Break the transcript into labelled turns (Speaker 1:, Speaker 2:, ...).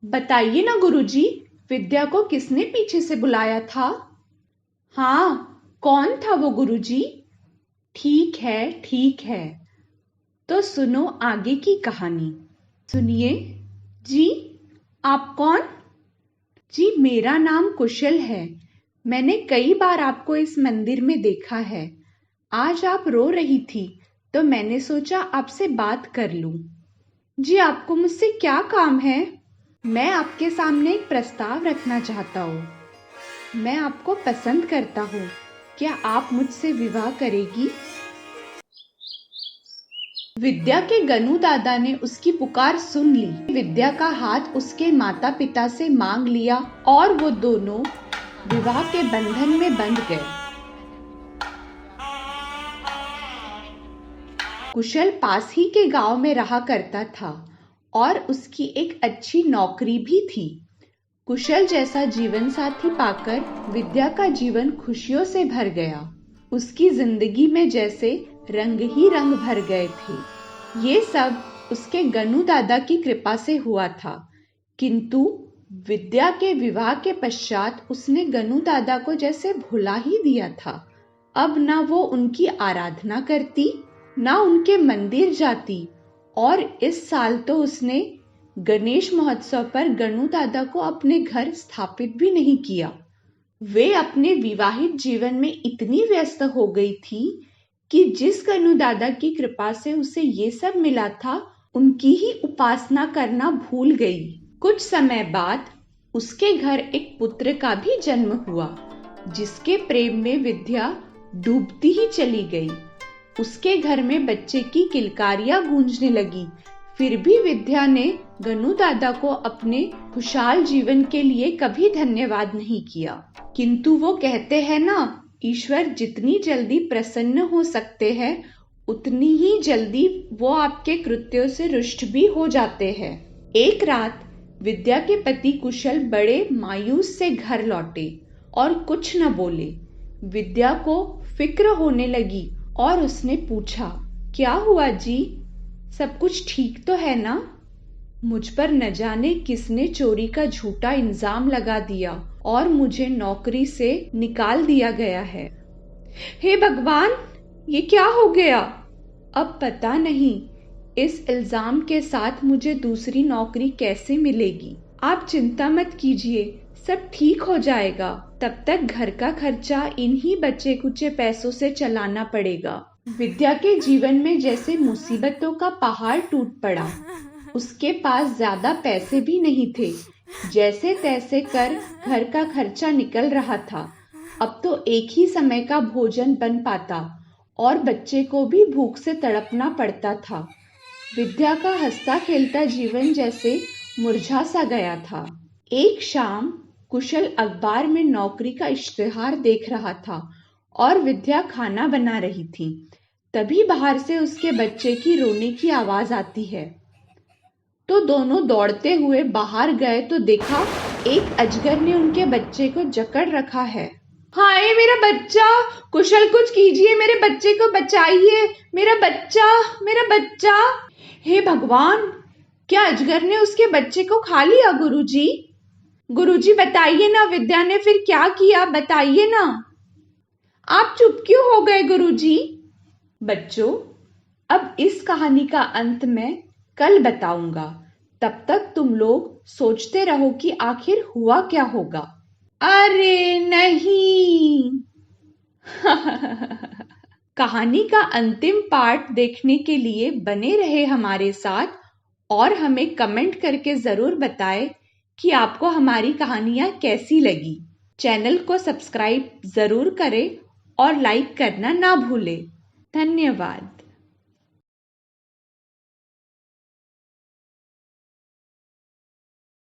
Speaker 1: बताइए ना गुरुजी, विद्या को किसने पीछे से बुलाया था? हाँ, कौन था वो गुरुजी? ठीक है, ठीक है। तो सुनो आगे की कहानी। सुनिए। जी, आप कौन? जी, मेरा नाम कुशल है। मैंने कई बार आपको इस मंदिर में देखा है। आज आप रो रही थी, तो मैंने सोचा आपसे बात कर लूं। जी, आपको मुझसे क्या काम है? मैं आपके सामने एक प्रस्ताव रखना चाहता हूँ। मैं आपको पसंद करता हूँ। क्या आप मुझसे विवाह करेगी? विद्या के गनु दादा ने उसकी पुकार सुन ली। विद्या का हाथ उसके माता पिता से मांग लिया और वो दोनों विवाह के बंधन में बंध गए। कुशल पास ही के गांव में रहा करता था और उसकी एक अच्छी नौकरी भी थी। कुशल जैसा जीवन साथी पाकर विद्या का जीवन खुशियों से भर गया। उसकी जिंदगी में जैसे रंग ही रंग भर गए थे। ये सब उसके गनु दादा की कृपा से हुआ था, किंतु विद्या के विवाह के पश्चात उसने गनु दादा को जैसे भुला ही दिया था। अब ना वो उनकी आराधना करती, ना उनके मंदिर जाती, और इस साल तो उसने गणेश महोत्सव पर गनु दादा को अपने घर स्थापित भी नहीं किया। वे अपने विवाहित जीवन में इतनी व्यस्त हो गई थी कि जिस गनु दादा की कृपा से उसे ये सब मिला था, उनकी ही उपासना करना भूल गई। कुछ समय बाद उसके घर एक पुत्र का भी जन्म हुआ, जिसके प्रेम में विद्या डूबती ही चली गई। उसके घर में बच्चे की किलकारियां गूंजने लगी। फिर भी विद्या ने गनु दादा को अपने खुशहाल जीवन के लिए कभी धन्यवाद नहीं किया। किंतु वो कहते हैं ना, ईश्वर जितनी जल्दी प्रसन्न हो सकते हैं, उतनी ही जल्दी वो आपके कृत्यों से रुष्ट भी हो जाते हैं। एक रात विद्या के पति कुशल बड़े मायूस से घर लौटे और कुछ न बोले। विद्या को फिक्र होने लगी और उसने पूछा, क्या हुआ जी? सब कुछ ठीक तो है ना? मुझ पर न जाने किसने चोरी का झूठा इल्जाम लगा दिया और मुझे नौकरी से निकाल दिया गया है। हे भगवान, ये क्या हो गया? अब पता नहीं इस इल्जाम के साथ मुझे दूसरी नौकरी कैसे मिलेगी। आप चिंता मत कीजिए, सब ठीक हो जाएगा। तब तक घर का खर्चा इन्हीं बचे कुचे पैसों से चलाना पड़ेगा। विद्या के जीवन में जैसे मुसीबतों का पहाड़ टूट पड़ा। उसके पास ज्यादा पैसे भी नहीं थे। जैसे तैसे कर घर का खर्चा निकल रहा था। अब तो एक ही समय का भोजन बन पाता और बच्चे को भी भूख से तड़पना पड़ता था। विद्या का हंसता खेलता जीवन जैसे मुरझा सा गया था। एक शाम कुशल अखबार में नौकरी का इश्तिहार देख रहा था और विद्या खाना बना रही थी। तभी बाहर से उसके बच्चे की रोने की आवाज आती है। तो दोनों दौड़ते हुए बाहर गए तो देखा एक अजगर ने उनके बच्चे को जकड़ रखा है। हाय मेरा बच्चा, कुशल कुछ कीजिए, मेरे बच्चे को बचाइए, मेरा बच्चा, मेरा बच्चा। हे भगवान, क्या अजगर ने उसके बच्चे को खा लिया गुरुजी? गुरुजी बताइए ना, विद्या ने फिर क्या किया, बताइए ना। आप चुप क्यों हो गए गुरुजी? बच्चों, अब इस कहानी का अंत मैं कल बताऊंगा। तब तक तुम लोग सोचते रहो कि आखिर हुआ क्या होगा। अरे नहीं। कहानी का अंतिम पार्ट देखने के लिए बने रहे हमारे साथ और हमें कमेंट करके जरूर बताएं कि आपको हमारी कहानियां कैसी लगी। चैनल को सब्सक्राइब जरूर करें और लाइक करना ना भूलें। धन्यवाद।